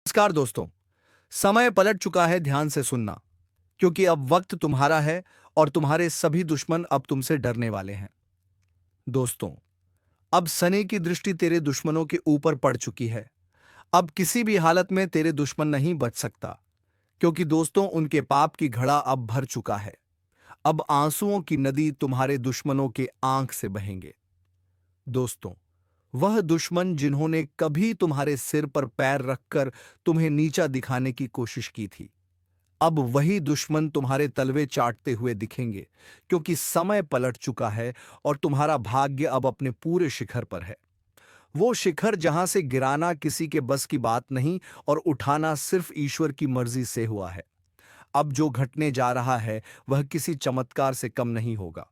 नमस्कार दोस्तों। समय पलट चुका है, ध्यान से सुनना, क्योंकि अब वक्त तुम्हारा है और तुम्हारे सभी दुश्मन अब तुमसे डरने वाले हैं। दोस्तों, अब सनी की दृष्टि तेरे दुश्मनों के ऊपर पड़ चुकी है। अब किसी भी हालत में तेरे दुश्मन नहीं बच सकता, क्योंकि दोस्तों उनके पाप की घड़ा अब भर चुका है। अब आंसुओं की नदी तुम्हारे दुश्मनों के आंख से बहेंगे। दोस्तों, वह दुश्मन जिन्होंने कभी तुम्हारे सिर पर पैर रखकर तुम्हें नीचा दिखाने की कोशिश की थी, अब वही दुश्मन तुम्हारे तलवे चाटते हुए दिखेंगे, क्योंकि समय पलट चुका है और तुम्हारा भाग्य अब अपने पूरे शिखर पर है। वो शिखर जहां से गिराना किसी के बस की बात नहीं और उठाना सिर्फ ईश्वर की मर्जी से हुआ है। अब जो घटने जा रहा है वह किसी चमत्कार से कम नहीं होगा,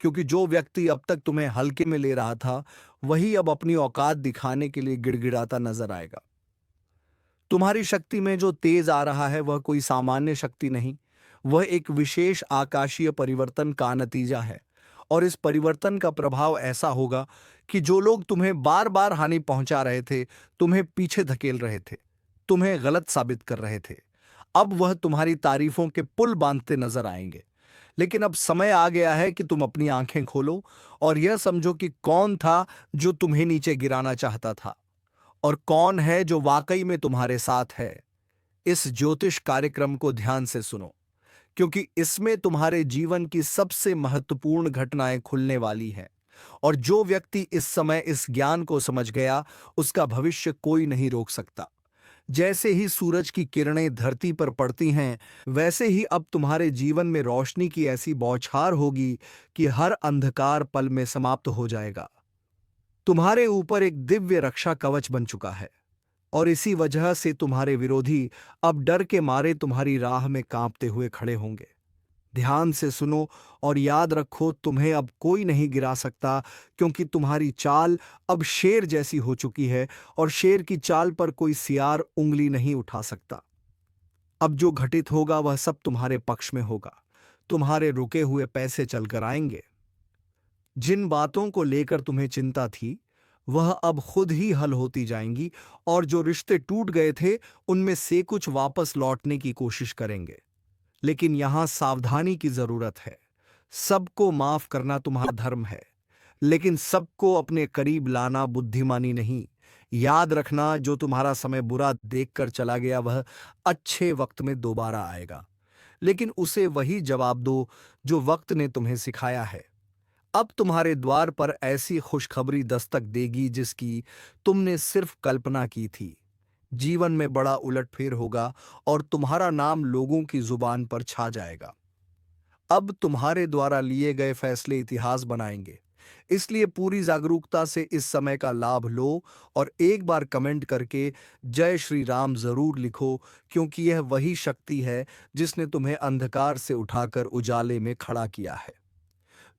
क्योंकि जो व्यक्ति अब तक तुम्हें हल्के में ले रहा था, वही अब अपनी औकात दिखाने के लिए गिड़गिड़ाता नजर आएगा। तुम्हारी शक्ति में जो तेज आ रहा है वह कोई सामान्य शक्ति नहीं, वह एक विशेष आकाशीय परिवर्तन का नतीजा है। और इस परिवर्तन का प्रभाव ऐसा होगा कि जो लोग तुम्हें बार बार हानि पहुंचा रहे थे, तुम्हें पीछे धकेल रहे थे, तुम्हें गलत साबित कर रहे थे, अब वह तुम्हारी तारीफों के पुल बांधते नजर आएंगे। लेकिन अब समय आ गया है कि तुम अपनी आंखें खोलो और यह समझो कि कौन था जो तुम्हें नीचे गिराना चाहता था और कौन है जो वाकई में तुम्हारे साथ है। इस ज्योतिष कार्यक्रम को ध्यान से सुनो, क्योंकि इसमें तुम्हारे जीवन की सबसे महत्वपूर्ण घटनाएं खुलने वाली हैं। और जो व्यक्ति इस समय इस ज्ञान को समझ गया, उसका भविष्य कोई नहीं रोक सकता। जैसे ही सूरज की किरणें धरती पर पड़ती हैं, वैसे ही अब तुम्हारे जीवन में रोशनी की ऐसी बौछार होगी कि हर अंधकार पल में समाप्त हो जाएगा। तुम्हारे ऊपर एक दिव्य रक्षा कवच बन चुका है, और इसी वजह से तुम्हारे विरोधी अब डर के मारे तुम्हारी राह में कांपते हुए खड़े होंगे। ध्यान से सुनो और याद रखो, तुम्हें अब कोई नहीं गिरा सकता, क्योंकि तुम्हारी चाल अब शेर जैसी हो चुकी है और शेर की चाल पर कोई सियार उंगली नहीं उठा सकता। अब जो घटित होगा वह सब तुम्हारे पक्ष में होगा। तुम्हारे रुके हुए पैसे चलकर आएंगे। जिन बातों को लेकर तुम्हें चिंता थी, वह अब खुद ही हल होती जाएंगी, और जो रिश्ते टूट गए थे उनमें से कुछ वापस लौटने की कोशिश करेंगे। लेकिन यहां सावधानी की जरूरत है। सबको माफ करना तुम्हारा धर्म है, लेकिन सबको अपने करीब लाना बुद्धिमानी नहीं। याद रखना, जो तुम्हारा समय बुरा देखकर चला गया वह अच्छे वक्त में दोबारा आएगा, लेकिन उसे वही जवाब दो जो वक्त ने तुम्हें सिखाया है। अब तुम्हारे द्वार पर ऐसी खुशखबरी दस्तक देगी जिसकी तुमने सिर्फ कल्पना की थी। जीवन में बड़ा उलटफेर होगा और तुम्हारा नाम लोगों की जुबान पर छा जाएगा। अब तुम्हारे द्वारा लिए गए फैसले इतिहास बनाएंगे। इसलिए पूरी जागरूकता से इस समय का लाभ लो और एक बार कमेंट करके जय श्री राम जरूर लिखो, क्योंकि यह वही शक्ति है जिसने तुम्हें अंधकार से उठाकर उजाले में खड़ा किया है।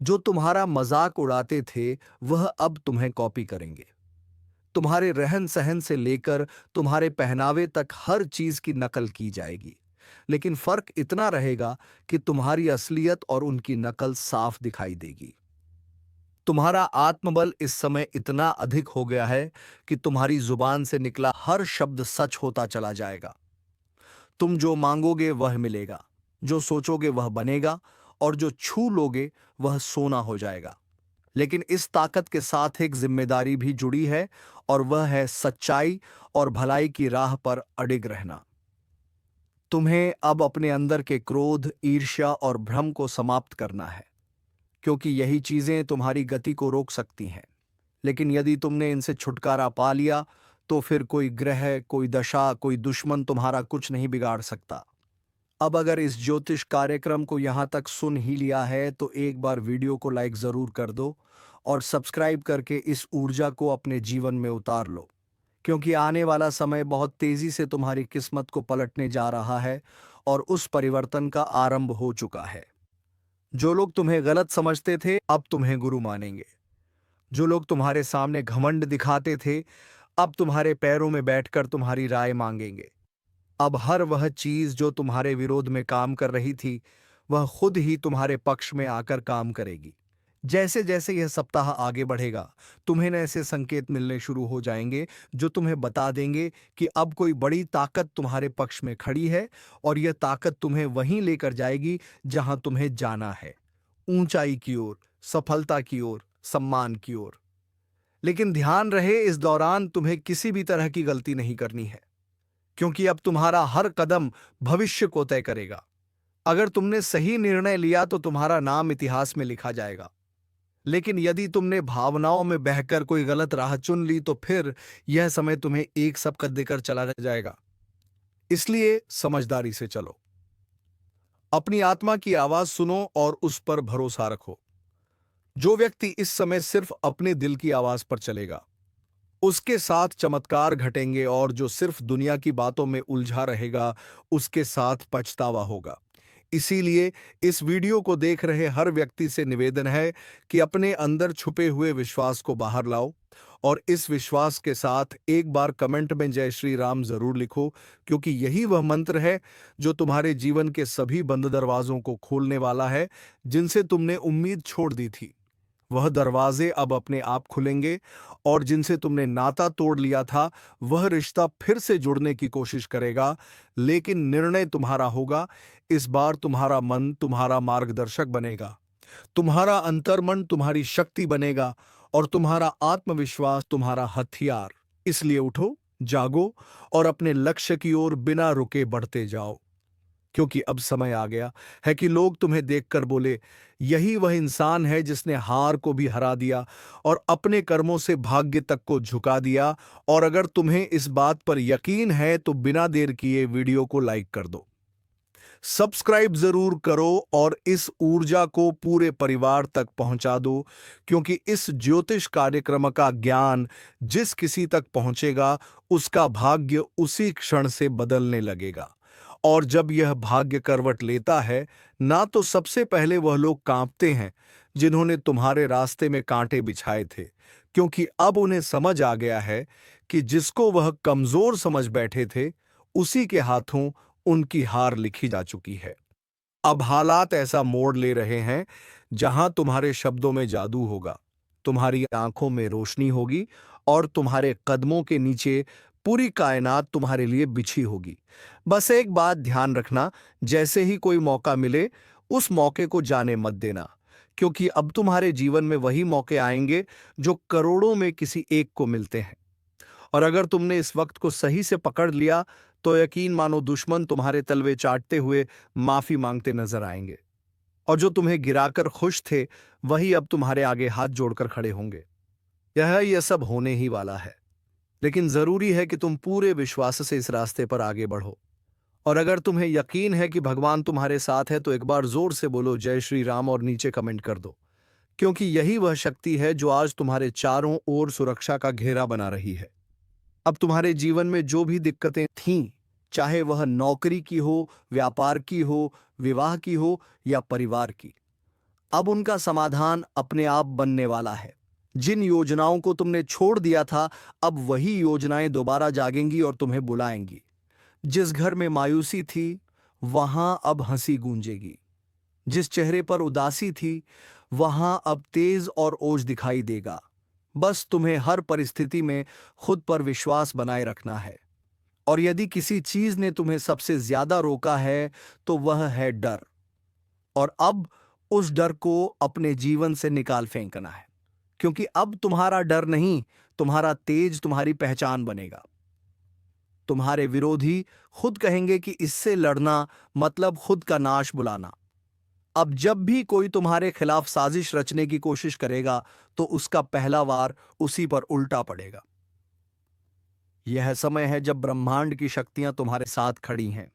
जो तुम्हारा मजाक उड़ाते थे वह अब तुम्हें कॉपी करेंगे। तुम्हारे रहन सहन से लेकर तुम्हारे पहनावे तक हर चीज की नकल की जाएगी, लेकिन फर्क इतना रहेगा कि तुम्हारी असलियत और उनकी नकल साफ दिखाई देगी। तुम्हारा आत्मबल इस समय इतना अधिक हो गया है कि तुम्हारी जुबान से निकला हर शब्द सच होता चला जाएगा। तुम जो मांगोगे वह मिलेगा, जो सोचोगे वह बनेगा, और जो छू लोगे वह सोना हो जाएगा। लेकिन इस ताकत के साथ एक जिम्मेदारी भी जुड़ी है, और वह है सच्चाई और भलाई की राह पर अडिग रहना। तुम्हें अब अपने अंदर के क्रोध, ईर्ष्या और भ्रम को समाप्त करना है, क्योंकि यही चीजें तुम्हारी गति को रोक सकती हैं। लेकिन यदि तुमने इनसे छुटकारा पा लिया, तो फिर कोई ग्रह, कोई दशा, कोई दुश्मन तुम्हारा कुछ नहीं बिगाड़ सकता। अब अगर इस ज्योतिष कार्यक्रम को यहाँ तक सुन ही लिया है तो एक बार वीडियो को लाइक जरूर कर दो और सब्सक्राइब करके इस ऊर्जा को अपने जीवन में उतार लो, क्योंकि आने वाला समय बहुत तेजी से तुम्हारी किस्मत को पलटने जा रहा है और उस परिवर्तन का आरंभ हो चुका है। जो लोग तुम्हें गलत समझते थे अब तुम्हें गुरु मानेंगे। जो लोग तुम्हारे सामने घमंड दिखाते थे अब तुम्हारे पैरों में बैठकर तुम्हारी राय मांगेंगे। अब हर वह चीज जो तुम्हारे विरोध में काम कर रही थी, वह खुद ही तुम्हारे पक्ष में आकर काम करेगी। जैसे जैसे यह सप्ताह आगे बढ़ेगा, तुम्हें न ऐसे संकेत मिलने शुरू हो जाएंगे जो तुम्हें बता देंगे कि अब कोई बड़ी ताकत तुम्हारे पक्ष में खड़ी है और यह ताकत तुम्हें वहीं लेकर जाएगी जहां तुम्हें जाना है, ऊंचाई की ओर, सफलता की ओर, सम्मान की ओर। लेकिन ध्यान रहे, इस दौरान तुम्हें किसी भी तरह की गलती नहीं करनी है, क्योंकि अब तुम्हारा हर कदम भविष्य को तय करेगा। अगर तुमने सही निर्णय लिया तो तुम्हारा नाम इतिहास में लिखा जाएगा, लेकिन यदि तुमने भावनाओं में बहकर कोई गलत राह चुन ली तो फिर यह समय तुम्हें एक सबकत देकर चला जाएगा। इसलिए समझदारी से चलो, अपनी आत्मा की आवाज सुनो और उस पर भरोसा रखो। जो व्यक्ति इस समय सिर्फ अपने दिल की आवाज पर चलेगा, उसके साथ चमत्कार घटेंगे, और जो सिर्फ दुनिया की बातों में उलझा रहेगा, उसके साथ पछतावा होगा। इसीलिए इस वीडियो को देख रहे हर व्यक्ति से निवेदन है कि अपने अंदर छुपे हुए विश्वास को बाहर लाओ, और इस विश्वास के साथ एक बार कमेंट में जय श्री राम जरूर लिखो, क्योंकि यही वह मंत्र है जो तुम्हारे जीवन के सभी बंद दरवाजों को खोलने वाला है, जिनसे तुमने उम्मीद छोड़ दी थी। वह दरवाजे अब अपने आप खुलेंगे, और जिनसे तुमने नाता तोड़ लिया था वह रिश्ता फिर से जुड़ने की कोशिश करेगा। लेकिन निर्णय तुम्हारा होगा। इस बार तुम्हारा मन तुम्हारा मार्गदर्शक बनेगा, तुम्हारा अंतर्मन तुम्हारी शक्ति बनेगा, और तुम्हारा आत्मविश्वास तुम्हारा हथियार। इसलिए उठो, जागो और अपने लक्ष्य की ओर बिना रुके बढ़ते जाओ, क्योंकि अब समय आ गया है कि लोग तुम्हें देखकर बोले, यही वह इंसान है जिसने हार को भी हरा दिया और अपने कर्मों से भाग्य तक को झुका दिया। और अगर तुम्हें इस बात पर यकीन है तो बिना देर किए वीडियो को लाइक कर दो, सब्सक्राइब जरूर करो और इस ऊर्जा को पूरे परिवार तक पहुंचा दो, क्योंकि इस ज्योतिष कार्यक्रम का ज्ञान जिस किसी तक पहुंचेगा उसका भाग्य उसी क्षण से बदलने लगेगा। और जब यह भाग्य करवट लेता है, ना तो सबसे पहले वह लोग कांपते हैं जिन्होंने तुम्हारे रास्ते में कांटे बिछाए थे, क्योंकि अब उन्हें समझ आ गया है कि जिसको वह कमजोर समझ बैठे थे उसी के हाथों उनकी हार लिखी जा चुकी है। अब हालात ऐसा मोड़ ले रहे हैं जहां तुम्हारे शब्दों में जादू होगा, तुम्हारी आंखों में रोशनी होगी, और तुम्हारे कदमों के नीचे पूरी कायनात तुम्हारे लिए बिछी होगी। बस एक बात ध्यान रखना, जैसे ही कोई मौका मिले उस मौके को जाने मत देना, क्योंकि अब तुम्हारे जीवन में वही मौके आएंगे जो करोड़ों में किसी एक को मिलते हैं। और अगर तुमने इस वक्त को सही से पकड़ लिया तो यकीन मानो दुश्मन तुम्हारे तलवे चाटते हुए माफी मांगते नजर आएंगे, और जो तुम्हें गिराकर खुश थे वही अब तुम्हारे आगे हाथ जोड़कर खड़े होंगे। यह सब होने ही वाला है, लेकिन जरूरी है कि तुम पूरे विश्वास से इस रास्ते पर आगे बढ़ो। और अगर तुम्हें यकीन है कि भगवान तुम्हारे साथ है तो एक बार जोर से बोलो जय श्री राम और नीचे कमेंट कर दो, क्योंकि यही वह शक्ति है जो आज तुम्हारे चारों ओर सुरक्षा का घेरा बना रही है। अब तुम्हारे जीवन में जो भी दिक्कतें थीं, चाहे वह नौकरी की हो, व्यापार की हो, विवाह की हो या परिवार की, अब उनका समाधान अपने आप बनने वाला है। जिन योजनाओं को तुमने छोड़ दिया था, अब वही योजनाएं दोबारा जागेंगी और तुम्हें बुलाएंगी। जिस घर में मायूसी थी वहां अब हंसी गूंजेगी, जिस चेहरे पर उदासी थी वहां अब तेज और ओज दिखाई देगा। बस तुम्हें हर परिस्थिति में खुद पर विश्वास बनाए रखना है। और यदि किसी चीज ने तुम्हें सबसे ज्यादा रोका है तो वह है डर, और अब उस डर को अपने जीवन से निकाल फेंकना है, क्योंकि अब तुम्हारा डर नहीं, तुम्हारा तेज तुम्हारी पहचान बनेगा। तुम्हारे विरोधी खुद कहेंगे कि इससे लड़ना मतलब खुद का नाश बुलाना। अब जब भी कोई तुम्हारे खिलाफ साजिश रचने की कोशिश करेगा तो उसका पहला वार उसी पर उल्टा पड़ेगा। यह समय है जब ब्रह्मांड की शक्तियां तुम्हारे साथ खड़ी हैं।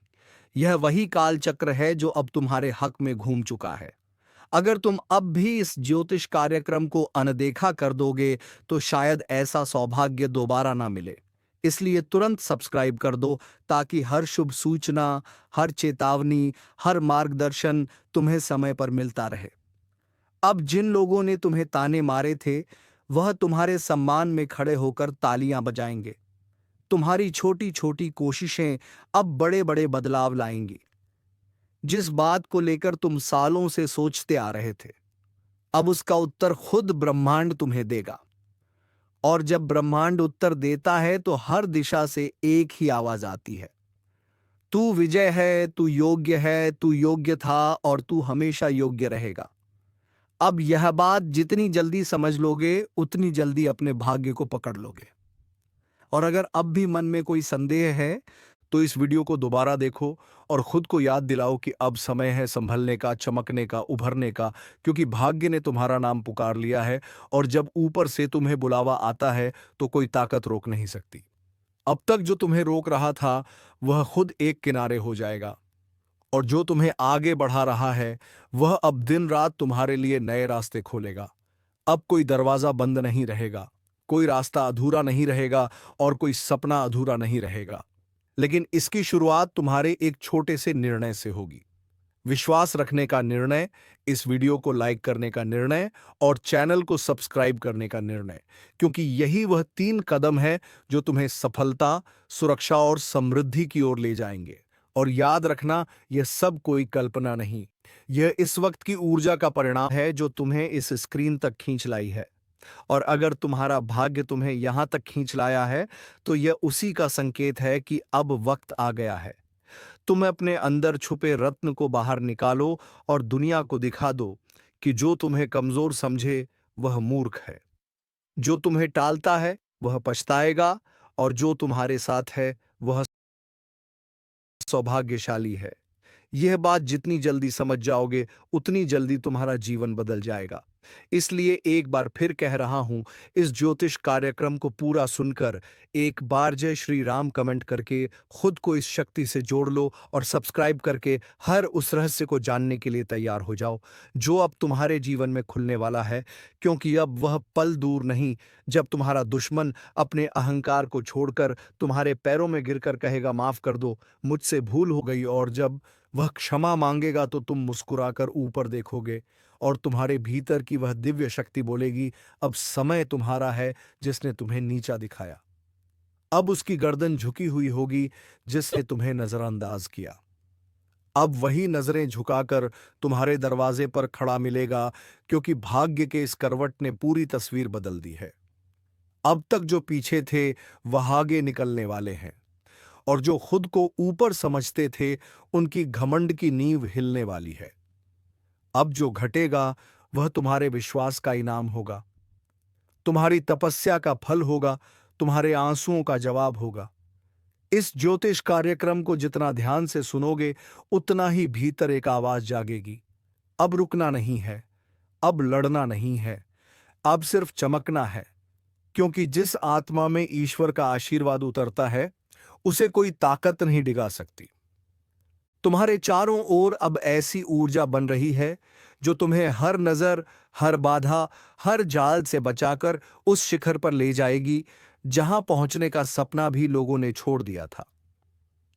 यह वही काल चक्र है जो अब तुम्हारे हक में घूम चुका है। अगर तुम अब भी इस ज्योतिष कार्यक्रम को अनदेखा कर दोगे तो शायद ऐसा सौभाग्य दोबारा ना मिले। इसलिए तुरंत सब्सक्राइब कर दो, ताकि हर शुभ सूचना, हर चेतावनी, हर मार्गदर्शन तुम्हें समय पर मिलता रहे। अब जिन लोगों ने तुम्हें ताने मारे थे वह तुम्हारे सम्मान में खड़े होकर तालियां बजाएंगे। तुम्हारी छोटी छोटी कोशिशें अब बड़े बड़े बदलाव लाएंगी। जिस बात को लेकर तुम सालों से सोचते आ रहे थे अब उसका उत्तर खुद ब्रह्मांड तुम्हें देगा। और जब ब्रह्मांड उत्तर देता है तो हर दिशा से एक ही आवाज आती है, तू विजय है, तू योग्य है, तू योग्य था और तू हमेशा योग्य रहेगा। अब यह बात जितनी जल्दी समझ लोगे उतनी जल्दी अपने भाग्य को पकड़ लोगे। और अगर अब भी मन में कोई संदेह है तो इस वीडियो को दोबारा देखो और खुद को याद दिलाओ कि अब समय है संभलने का, चमकने का, उभरने का, क्योंकि भाग्य ने तुम्हारा नाम पुकार लिया है। और जब ऊपर से तुम्हें बुलावा आता है तो कोई ताकत रोक नहीं सकती। अब तक जो तुम्हें रोक रहा था वह खुद एक किनारे हो जाएगा, और जो तुम्हें आगे बढ़ा रहा है वह अब दिन रात तुम्हारे लिए नए रास्ते खोलेगा। अब कोई दरवाजा बंद नहीं रहेगा, कोई रास्ता अधूरा नहीं रहेगा और कोई सपना अधूरा नहीं रहेगा। लेकिन इसकी शुरुआत तुम्हारे एक छोटे से निर्णय से होगी। विश्वास रखने का निर्णय, इस वीडियो को लाइक करने का निर्णय और चैनल को सब्सक्राइब करने का निर्णय, क्योंकि यही वह 3 कदम है जो तुम्हें सफलता, सुरक्षा और समृद्धि की ओर ले जाएंगे। और याद रखना, यह सब कोई कल्पना नहीं, यह इस वक्त की ऊर्जा का परिणाम है जो तुम्हें इस स्क्रीन तक खींच लाई है। और अगर तुम्हारा भाग्य तुम्हें यहां तक खींच लाया है तो यह उसी का संकेत है कि अब वक्त आ गया है। तुम अपने अंदर छुपे रत्न को बाहर निकालो और दुनिया को दिखा दो कि जो तुम्हें कमजोर समझे वह मूर्ख है, जो तुम्हें टालता है वह पछताएगा, और जो तुम्हारे साथ है वह सौभाग्यशाली है। यह बात जितनी जल्दी समझ जाओगे उतनी जल्दी तुम्हारा जीवन बदल जाएगा। इसलिए एक बार फिर कह रहा हूं, इस ज्योतिष कार्यक्रम को पूरा सुनकर एक बार जय श्री राम कमेंट करके खुद को इस शक्ति से जोड़ लो और सब्सक्राइब करके हर उस रहस्य को जानने के लिए तैयार हो जाओ जो अब तुम्हारे जीवन में खुलने वाला है। क्योंकि अब वह पल दूर नहीं जब तुम्हारा दुश्मन अपने अहंकार को छोड़कर तुम्हारे पैरों में गिरकर कहेगा, माफ कर दो, मुझसे भूल हो गई। और जब वह क्षमा मांगेगा तो तुम मुस्कुराकर ऊपर देखोगे और तुम्हारे भीतर की वह दिव्य शक्ति बोलेगी, अब समय तुम्हारा है जिसने तुम्हें नीचा दिखाया। अब उसकी गर्दन झुकी हुई होगी जिसने तुम्हें नजरअंदाज किया। अब वही नजरें झुकाकर तुम्हारे दरवाजे पर खड़ा मिलेगा, क्योंकि भाग्य के इस करवट ने पूरी तस्वीर बदल दी है। अब तक जो पीछे थे वह आगे निकलने वाले हैं, और जो खुद को ऊपर समझते थे उनकी घमंड की नींव हिलने वाली है। अब जो घटेगा वह तुम्हारे विश्वास का इनाम होगा, तुम्हारी तपस्या का फल होगा, तुम्हारे आंसुओं का जवाब होगा। इस ज्योतिष कार्यक्रम को जितना ध्यान से सुनोगे उतना ही भीतर एक आवाज जागेगी, अब रुकना नहीं है, अब लड़ना नहीं है, अब सिर्फ चमकना है। क्योंकि जिस आत्मा में ईश्वर का आशीर्वाद उतरता है उसे कोई ताकत नहीं डिगा सकती। तुम्हारे चारों ओर अब ऐसी ऊर्जा बन रही है जो तुम्हें हर नजर, हर बाधा, हर जाल से बचाकर उस शिखर पर ले जाएगी जहां पहुंचने का सपना भी लोगों ने छोड़ दिया था।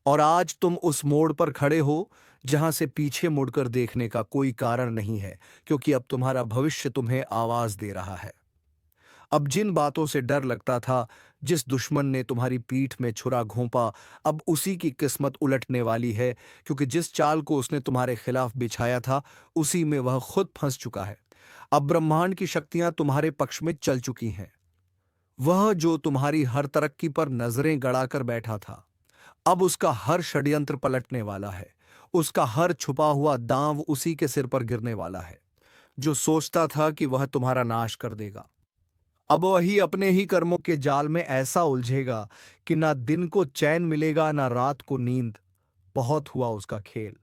और आज तुम उस मोड़ पर खड़े हो जहां से पीछे मुड़कर देखने का कोई कारण नहीं है, क्योंकि अब तुम्हारा भविष्य तुम्हें आवाज दे रहा है। अब जिन बातों से डर लगता था, जिस दुश्मन ने तुम्हारी पीठ में छुरा घोंपा, अब उसी की किस्मत उलटने वाली है, क्योंकि जिस चाल को उसने तुम्हारे खिलाफ बिछाया था उसी में वह खुद फंस चुका है। अब ब्रह्मांड की शक्तियां तुम्हारे पक्ष में चल चुकी हैं। वह जो तुम्हारी हर तरक्की पर नजरें गड़ाकर बैठा था, अब उसका हर षड्यंत्र पलटने वाला है। उसका हर छुपा हुआ दांव उसी के सिर पर गिरने वाला है। जो सोचता था कि वह तुम्हारा नाश कर देगा, अब वही अपने ही कर्मों के जाल में ऐसा उलझेगा कि ना दिन को चैन मिलेगा ना रात को नींद। बहुत हुआ उसका खेल,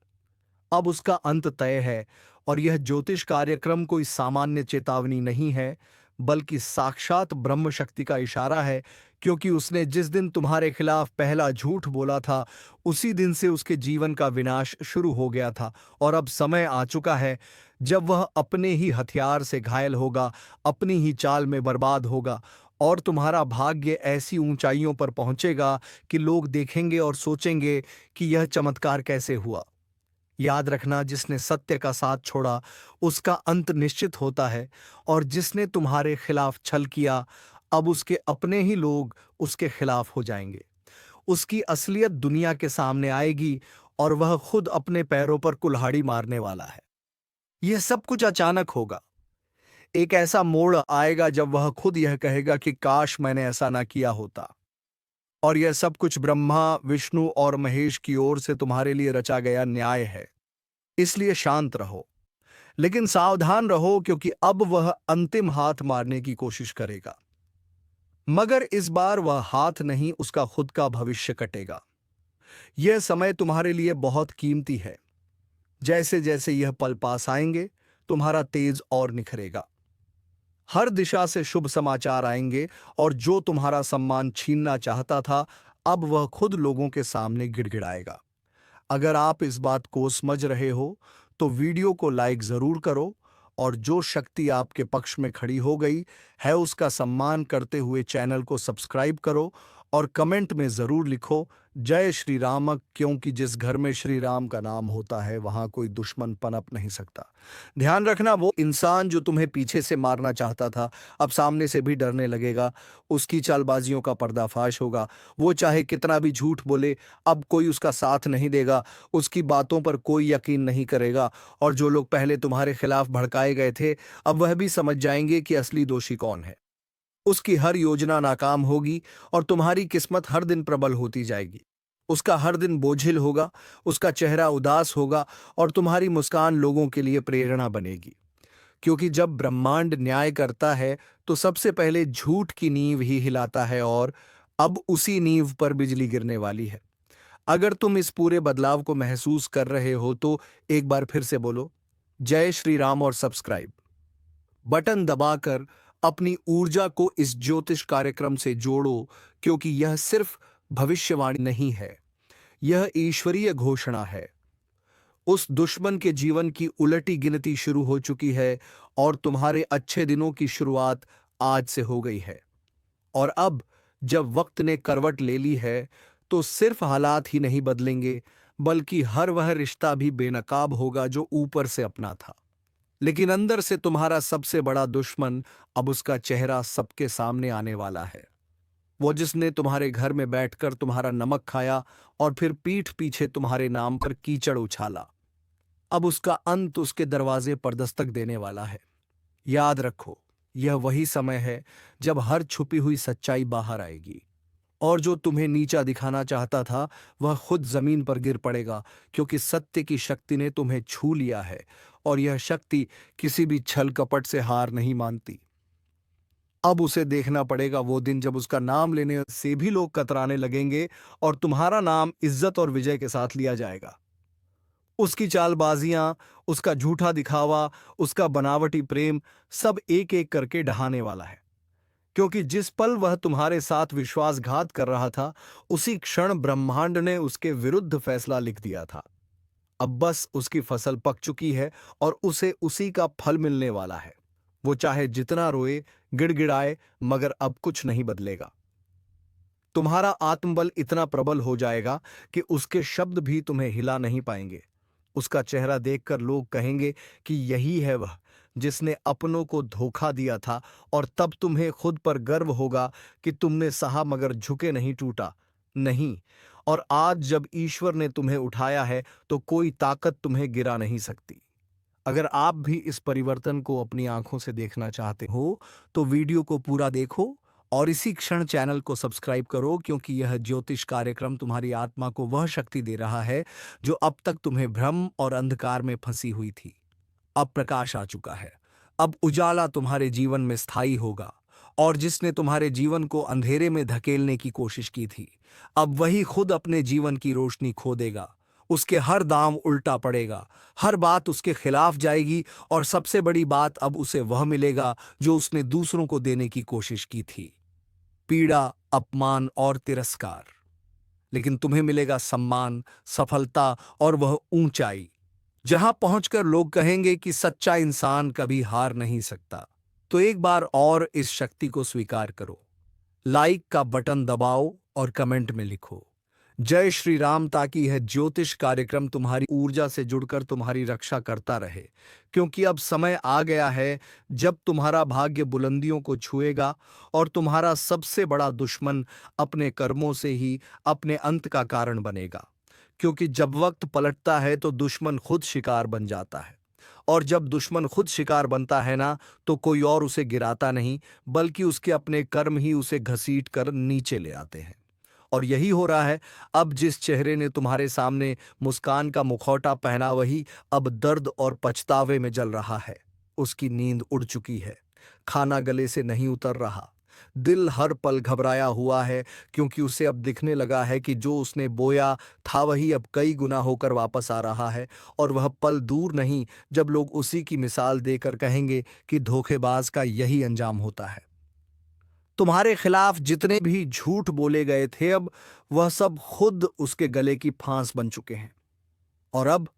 अब उसका अंत तय है। और यह ज्योतिष कार्यक्रम कोई सामान्य चेतावनी नहीं है, बल्कि साक्षात ब्रह्म शक्ति का इशारा है। क्योंकि उसने जिस दिन तुम्हारे खिलाफ पहला झूठ बोला था उसी दिन से उसके जीवन का विनाश शुरू हो गया था। और अब समय आ चुका है जब वह अपने ही हथियार से घायल होगा, अपनी ही चाल में बर्बाद होगा, और तुम्हारा भाग्य ऐसी ऊंचाइयों पर पहुंचेगा कि लोग देखेंगे और सोचेंगे कि यह चमत्कार कैसे हुआ। याद रखना, जिसने सत्य का साथ छोड़ा उसका अंत निश्चित होता है, और जिसने तुम्हारे खिलाफ छल किया अब उसके अपने ही लोग उसके खिलाफ हो जाएंगे। उसकी असलियत दुनिया के सामने आएगी और वह खुद अपने पैरों पर कुल्हाड़ी मारने वाला है। यह सब कुछ अचानक होगा, एक ऐसा मोड़ आएगा जब वह खुद यह कहेगा कि काश मैंने ऐसा ना किया होता। और यह सब कुछ ब्रह्मा, विष्णु और महेश की ओर से तुम्हारे लिए रचा गया न्याय है। इसलिए शांत रहो, लेकिन सावधान रहो, क्योंकि अब वह अंतिम हाथ मारने की कोशिश करेगा। मगर इस बार वह हाथ नहीं, उसका खुद का भविष्य कटेगा। यह समय तुम्हारे लिए बहुत कीमती है। जैसे जैसे यह पल पास आएंगे, तुम्हारा तेज और निखरेगा। हर दिशा से शुभ समाचार आएंगे, और जो तुम्हारा सम्मान छीनना चाहता था, अब वह खुद लोगों के सामने गिड़गिड़ाएगा। अगर आप इस बात को समझ रहे हो, तो वीडियो को लाइक जरूर करो, और जो शक्ति आपके पक्ष में खड़ी हो गई है उसका सम्मान करते हुए चैनल को सब्सक्राइब करो, और कमेंट में जरूर लिखो जय श्री राम, क्योंकि जिस घर में श्री राम का नाम होता है वहां कोई दुश्मन पनप नहीं सकता। ध्यान रखना, वो इंसान जो तुम्हें पीछे से मारना चाहता था, अब सामने से भी डरने लगेगा। उसकी चालबाजियों का पर्दाफाश होगा। वो चाहे कितना भी झूठ बोले, अब कोई उसका साथ नहीं देगा। उसकी बातों पर कोई यकीन नहीं करेगा। और जो लोग पहले तुम्हारे खिलाफ भड़काए गए थे, अब वह भी समझ जाएंगे कि असली दोषी कौन है। उसकी हर योजना नाकाम होगी, और तुम्हारी किस्मत हर दिन प्रबल होती जाएगी। उसका हर दिन बोझिल होगा, उसका चेहरा उदास होगा, और तुम्हारी मुस्कान लोगों के लिए प्रेरणा बनेगी। क्योंकि जब ब्रह्मांड न्याय करता है, तो सबसे पहले झूठ की नींव ही हिलाता है, और अब उसी नींव पर बिजली गिरने वाली है। अगर तुम इस पूरे बदलाव को महसूस कर रहे हो, तो एक बार फिर से बोलो जय श्री राम, और सब्सक्राइब बटन दबाकर अपनी ऊर्जा को इस ज्योतिष कार्यक्रम से जोड़ो, क्योंकि यह सिर्फ भविष्यवाणी नहीं है, यह ईश्वरीय घोषणा है। उस दुश्मन के जीवन की उलटी गिनती शुरू हो चुकी है, और तुम्हारे अच्छे दिनों की शुरुआत आज से हो गई है। और अब जब वक्त ने करवट ले ली है, तो सिर्फ हालात ही नहीं बदलेंगे, बल्कि हर वह रिश्ता भी बेनकाब होगा जो ऊपर से अपना था, लेकिन अंदर से तुम्हारा सबसे बड़ा दुश्मन। अब उसका चेहरा सबके सामने आने वाला है। वो जिसने तुम्हारे घर में बैठकर तुम्हारा नमक खाया, और फिर पीठ पीछे तुम्हारे नाम पर कीचड़ उछाला, अब उसका अंत उसके दरवाजे पर दस्तक देने वाला है। याद रखो, यह वही समय है जब हर छुपी हुई सच्चाई बाहर आएगी, और जो तुम्हें नीचा दिखाना चाहता था, वह खुद जमीन पर गिर पड़ेगा, क्योंकि सत्य की शक्ति ने तुम्हें छू लिया है, और यह शक्ति किसी भी छल कपट से हार नहीं मानती। अब उसे देखना पड़ेगा वो दिन जब उसका नाम लेने से भी लोग कतराने लगेंगे, और तुम्हारा नाम इज्जत और विजय के साथ लिया जाएगा। उसकी चालबाजियां, उसका झूठा दिखावा, उसका बनावटी प्रेम, सब एक एक करके ढहाने वाला है। क्योंकि जिस पल वह तुम्हारे साथ विश्वासघात कर रहा था, उसी क्षण ब्रह्मांड ने उसके विरुद्ध फैसला लिख दिया था। अब बस उसकी फसल पक चुकी है, और उसे उसी का फल मिलने वाला है। वो चाहे जितना रोए, गिड़गिड़ाए, मगर अब कुछ नहीं बदलेगा। तुम्हारा आत्मबल इतना प्रबल हो जाएगा कि उसके शब्द भी तुम्हें हिला नहीं पाएंगे। उसका चेहरा देखकर लोग कहेंगे कि यही है वह जिसने अपनों को धोखा दिया था, और तब तुम्हें खुद पर गर्व होगा कि तुमने सहा मगर झुके नहीं, टूटा नहीं। और आज जब ईश्वर ने तुम्हें उठाया है, तो कोई ताकत तुम्हें गिरा नहीं सकती। अगर आप भी इस परिवर्तन को अपनी आंखों से देखना चाहते हो, तो वीडियो को पूरा देखो, और इसी क्षण चैनल को सब्सक्राइब करो, क्योंकि यह ज्योतिष कार्यक्रम तुम्हारी आत्मा को वह शक्ति दे रहा है जो अब तक तुम्हें भ्रम और अंधकार में फंसी हुई थी। अब प्रकाश आ चुका है। अब उजाला तुम्हारे जीवन में स्थायी होगा, और जिसने तुम्हारे जीवन को अंधेरे में धकेलने की कोशिश की थी, अब वही खुद अपने जीवन की रोशनी खो देगा। उसके हर दांव उल्टा पड़ेगा, हर बात उसके खिलाफ जाएगी, और सबसे बड़ी बात, अब उसे वह मिलेगा जो उसने दूसरों को देने की कोशिश की थी, पीड़ा, अपमान और तिरस्कार। लेकिन तुम्हें मिलेगा सम्मान, सफलता और वह ऊंचाई, जहां पहुंचकर लोग कहेंगे कि सच्चा इंसान कभी हार नहीं सकता। तो एक बार और इस शक्ति को स्वीकार करो। लाइक का बटन दबाओ, और कमेंट में लिखो जय श्री राम, ताकि यह ज्योतिष कार्यक्रम तुम्हारी ऊर्जा से जुड़कर तुम्हारी रक्षा करता रहे। क्योंकि अब समय आ गया है जब तुम्हारा भाग्य बुलंदियों को छुएगा, और तुम्हारा सबसे बड़ा दुश्मन अपने कर्मों से ही अपने अंत का कारण बनेगा। क्योंकि जब वक्त पलटता है, तो दुश्मन खुद शिकार बन जाता है, और जब दुश्मन खुद शिकार बनता है ना, तो कोई और उसे गिराता नहीं, बल्कि उसके अपने कर्म ही उसे घसीट कर नीचे ले आते हैं। और यही हो रहा है। अब जिस चेहरे ने तुम्हारे सामने मुस्कान का मुखौटा पहना, वही अब दर्द और पछतावे में जल रहा है। उसकी नींद उड़ चुकी है, खाना गले से नहीं उतर रहा, दिल हर पल घबराया हुआ है, क्योंकि उसे अब दिखने लगा है कि जो उसने बोया था वही अब कई गुना होकर वापस आ रहा है। और वह पल दूर नहीं जब लोग उसी की मिसाल देकर कहेंगे कि धोखेबाज का यही अंजाम होता है। तुम्हारे खिलाफ जितने भी झूठ बोले गए थे, अब वह सब खुद उसके गले की फांस बन चुके हैं। और अब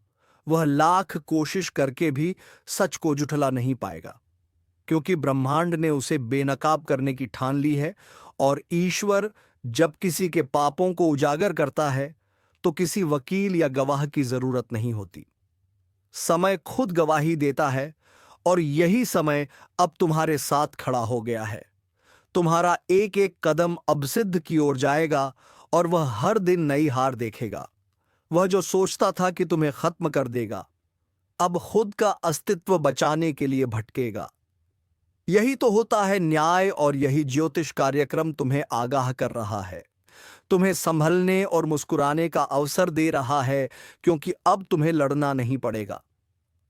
वह लाख कोशिश करके भी सच को जुठला नहीं पाएगा, क्योंकि ब्रह्मांड ने उसे बेनकाब करने की ठान ली है। और ईश्वर जब किसी के पापों को उजागर करता है, तो किसी वकील या गवाह की जरूरत नहीं होती। समय खुद गवाही देता है, और यही समय अब तुम्हारे साथ खड़ा हो गया है। तुम्हारा एक एक कदम अब सिद्ध की ओर जाएगा, और वह हर दिन नई हार देखेगा। वह जो सोचता था कि तुम्हें खत्म कर देगा, अब खुद का अस्तित्व बचाने के लिए भटकेगा। यही तो होता है न्याय, और यही ज्योतिष कार्यक्रम तुम्हें आगाह कर रहा है, तुम्हें संभलने और मुस्कुराने का अवसर दे रहा है, क्योंकि अब तुम्हें लड़ना नहीं पड़ेगा।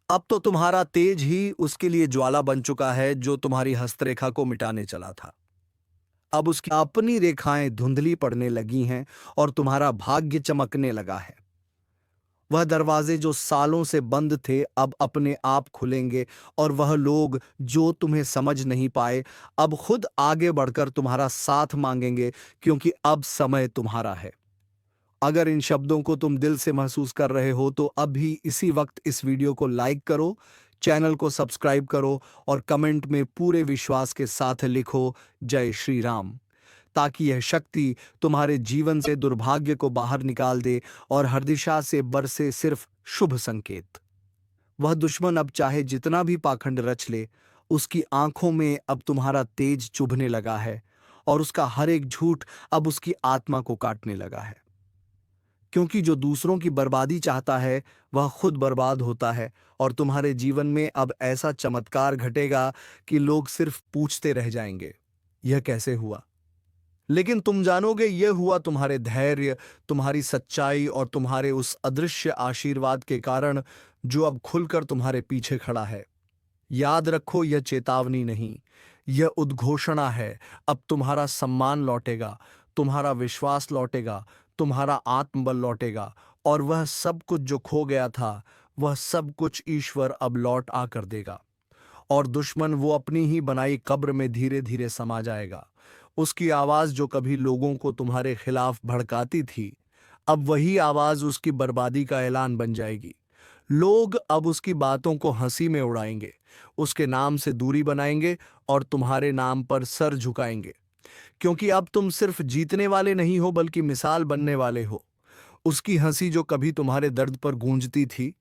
अब तो तुम्हारा तेज ही उसके लिए ज्वाला बन चुका है, जो तुम्हारी हस्तरेखा को मिटाने चला था। अब उसकी अपनी रेखाएं धुंधली पड़ने लगी हैं, और तुम्हारा भाग्य चमकने लगा है। वह दरवाजे जो सालों से बंद थे, अब अपने आप खुलेंगे, और वह लोग जो तुम्हें समझ नहीं पाए, अब खुद आगे बढ़कर तुम्हारा साथ मांगेंगे, क्योंकि अब समय तुम्हारा है। अगर इन शब्दों को तुम दिल से महसूस कर रहे हो, तो अभी इसी वक्त इस वीडियो को लाइक करो, चैनल को सब्सक्राइब करो, और कमेंट में पूरे विश्वास के साथ लिखो, जय श्री राम, ताकि यह शक्ति तुम्हारे जीवन से दुर्भाग्य को बाहर निकाल दे, और हर दिशा से बरसे सिर्फ शुभ संकेत। वह दुश्मन अब चाहे जितना भी पाखंड रच ले, उसकी आंखों में अब तुम्हारा तेज चुभने लगा है, और उसका हर एक झूठ अब उसकी आत्मा को काटने लगा है। क्योंकि जो दूसरों की बर्बादी चाहता है, वह खुद बर्बाद होता है। और तुम्हारे जीवन में अब ऐसा चमत्कार घटेगा कि लोग सिर्फ पूछते रह जाएंगे, यह कैसे हुआ। लेकिन तुम जानोगे, यह हुआ तुम्हारे धैर्य, तुम्हारी सच्चाई, और तुम्हारे उस अदृश्य आशीर्वाद के कारण, जो अब खुलकर तुम्हारे पीछे खड़ा है। याद रखो, यह चेतावनी नहीं, यह उद्घोषणा है। अब तुम्हारा सम्मान लौटेगा, तुम्हारा विश्वास लौटेगा, तुम्हारा आत्मबल लौटेगा, और वह सब कुछ जो खो गया था, वह सब कुछ ईश्वर अब लौट आकर देगा। और दुश्मन वो अपनी ही बनाई कब्र में धीरे धीरे समा जाएगा। उसकी आवाज जो कभी लोगों को तुम्हारे खिलाफ भड़काती थी, अब वही आवाज उसकी बर्बादी का ऐलान बन जाएगी। लोग अब उसकी बातों को हंसी में उड़ाएंगे, उसके नाम से दूरी बनाएंगे, और तुम्हारे नाम पर सर झुकाएंगे, क्योंकि अब तुम सिर्फ जीतने वाले नहीं हो, बल्कि मिसाल बनने वाले हो। उसकी हंसी जो कभी तुम्हारे दर्द पर गूंजती थी,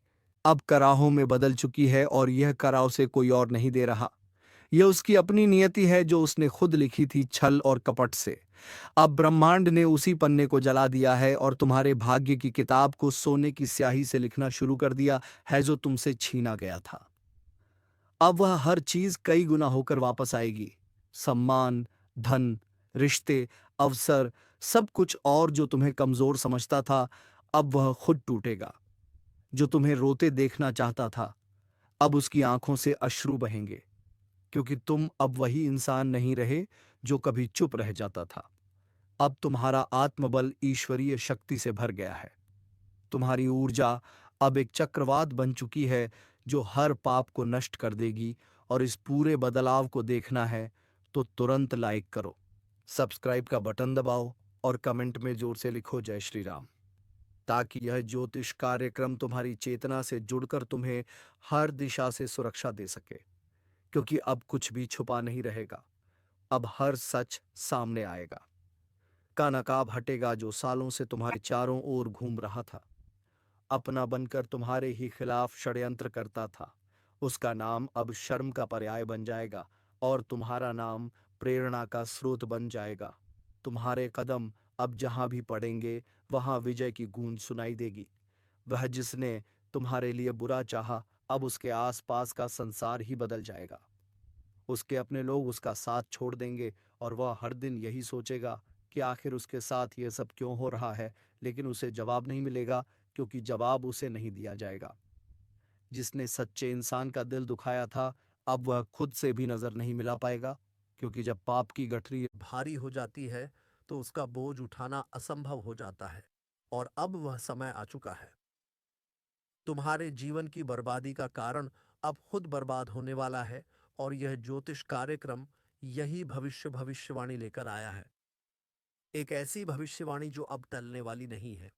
अब कराहों में बदल चुकी है, और यह कराव से कोई और नहीं दे रहा। यह उसकी अपनी नियति है, जो उसने खुद लिखी थी छल और कपट से। अब ब्रह्मांड ने उसी पन्ने को जला दिया है, और तुम्हारे भाग्य की किताब को सोने की स्याही से लिखना शुरू कर दिया है, जो तुमसे छीना गया था। अब वह हर चीज कई गुना होकर वापस आएगी। सम्मान, धन, रिश्ते, अवसर, सब कुछ। और जो तुम्हें कमजोर समझता था, अब वह खुद टूटेगा। जो तुम्हें रोते देखना चाहता था, अब उसकी आंखों से अश्रु बहेंगे, क्योंकि तुम अब वही इंसान नहीं रहे जो कभी चुप रह जाता था। अब तुम्हारा आत्मबल ईश्वरीय शक्ति से भर गया है। तुम्हारी ऊर्जा अब एक चक्रवात बन चुकी है, जो हर पाप को नष्ट कर देगी। और इस पूरे बदलाव को देखना है, तो तुरंत लाइक करो, सब्सक्राइब का बटन दबाओ, और कमेंट में जोर से लिखो, जय श्री राम, ताकि यह ज्योतिष कार्यक्रम तुम्हारी चेतना से जुड़कर तुम्हें हर दिशा से सुरक्षा दे सके। क्योंकि अब कुछ भी छुपा नहीं रहेगा, अब हर सच सामने आएगा। का नकाब हटेगा जो सालों से तुम्हारे चारों ओर घूम रहा था, अपना बनकर तुम्हारे ही खिलाफ षड्यंत्र करता था। उसका नाम अब शर्म का पर्याय बन जाएगा, और तुम्हारा नाम प्रेरणा का स्रोत बन जाएगा। तुम्हारे कदम अब जहां भी पड़ेंगे, वहां विजय की गूंज सुनाई देगी। वह जिसने तुम्हारे लिए बुरा चाहा, अब उसके आसपास का संसार ही बदल जाएगा। उसके अपने लोग उसका साथ छोड़ देंगे और वह हर दिन यही सोचेगा कि आखिर उसके साथ यह सब क्यों हो रहा है, लेकिन उसे जवाब नहीं मिलेगा, क्योंकि जवाब उसे नहीं दिया जाएगा। जिसने सच्चे इंसान का दिल दुखाया था, अब वह खुद से भी नजर नहीं मिला पाएगा, क्योंकि जब पाप की गठरी भारी हो जाती है तो उसका बोझ उठाना असंभव हो जाता है। और अब वह समय आ चुका है। तुम्हारे जीवन की बर्बादी का कारण अब खुद बर्बाद होने वाला है। और यह ज्योतिष कार्यक्रम यही भविष्यवाणी लेकर आया है। एक ऐसी भविष्यवाणी जो अब टलने वाली नहीं है।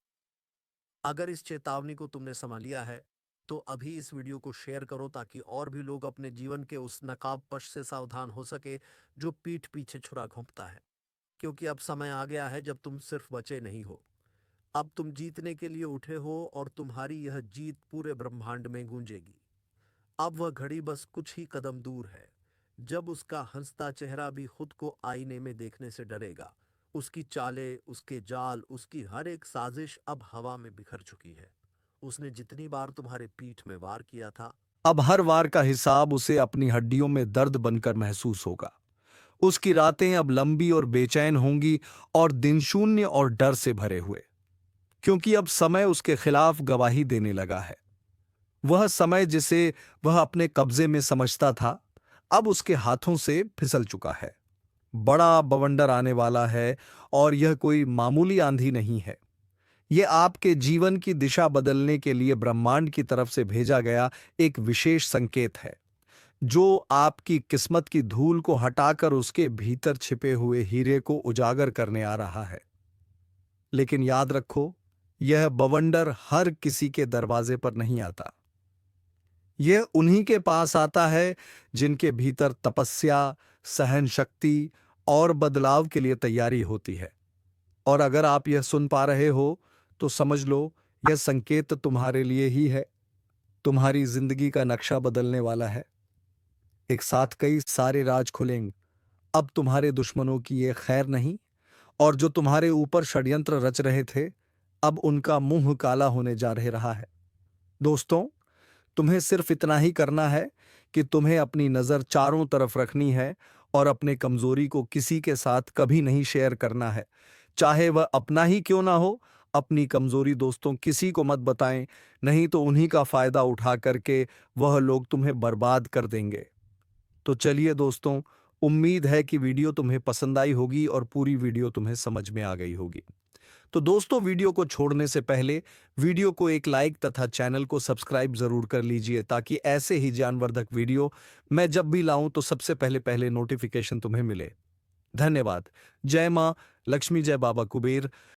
अगर इस चेतावनी को तुमने समझ लिया है तो अभी इस वीडियो को शेयर करो, ताकि और भी लोग अपने जीवन के उस नकाबपोश से सावधान हो सके जो पीठ पीछे छुरा घोंपता है। क्योंकि अब समय आ गया है जब तुम सिर्फ बचे नहीं हो, अब तुम जीतने के लिए उठे हो, और तुम्हारी यह जीत पूरे ब्रह्मांड में गूंजेगी। अब वह घड़ी बस कुछ ही कदम दूर है जब उसका हंसता चेहरा भी खुद को आईने में देखने से डरेगा। उसकी चालें, उसके जाल, उसकी हर एक साजिश अब हवा में बिखर चुकी है। उसने जितनी बार तुम्हारे पीठ में वार किया था, अब हर वार का हिसाब उसे अपनी हड्डियों में दर्द बनकर महसूस होगा। उसकी रातें अब लंबी और बेचैन होंगी और दिन शून्य और डर से भरे हुए, क्योंकि अब समय उसके खिलाफ गवाही देने लगा है। वह समय जिसे वह अपने कब्जे में समझता था, अब उसके हाथों से फिसल चुका है। बड़ा बवंडर आने वाला है, और यह कोई मामूली आंधी नहीं है। यह आपके जीवन की दिशा बदलने के लिए ब्रह्मांड की तरफ से भेजा गया एक विशेष संकेत है, जो आपकी किस्मत की धूल को हटाकर उसके भीतर छिपे हुए हीरे को उजागर करने आ रहा है। लेकिन याद रखो, यह बवंडर हर किसी के दरवाजे पर नहीं आता। यह उन्हीं के पास आता है जिनके भीतर तपस्या, सहन शक्ति और बदलाव के लिए तैयारी होती है। और अगर आप यह सुन पा रहे हो, तो समझ लो, यह संकेत तुम्हारे लिए ही है। तुम्हारी जिंदगी का नक्शा बदलने वाला है। एक साथ कई सारे राज खुलेंगे। अब तुम्हारे दुश्मनों की ये खैर नहीं, और जो तुम्हारे ऊपर षड्यंत्र रच रहे थे, अब उनका मुंह काला होने जा रहा है। दोस्तों, तुम्हें सिर्फ इतना ही करना है कि तुम्हें अपनी नजर चारों तरफ रखनी है और अपने कमजोरी को किसी के साथ कभी नहीं शेयर करना है, चाहे वह अपना ही क्यों ना हो। अपनी कमजोरी दोस्तों किसी को मत बताएं, नहीं तो उन्हीं का फायदा उठा करके वह लोग तुम्हें बर्बाद कर देंगे। तो चलिए दोस्तों, उम्मीद है कि वीडियो तुम्हें पसंद आई होगी और पूरी वीडियो तुम्हें समझ में आ गई होगी। तो दोस्तों, वीडियो को छोड़ने से पहले वीडियो को एक लाइक तथा चैनल को सब्सक्राइब जरूर कर लीजिए, ताकि ऐसे ही ज्ञानवर्धक वीडियो मैं जब भी लाऊं तो सबसे पहले पहले नोटिफिकेशन तुम्हें मिले। धन्यवाद। जय मां लक्ष्मी, जय बाबा कुबेर।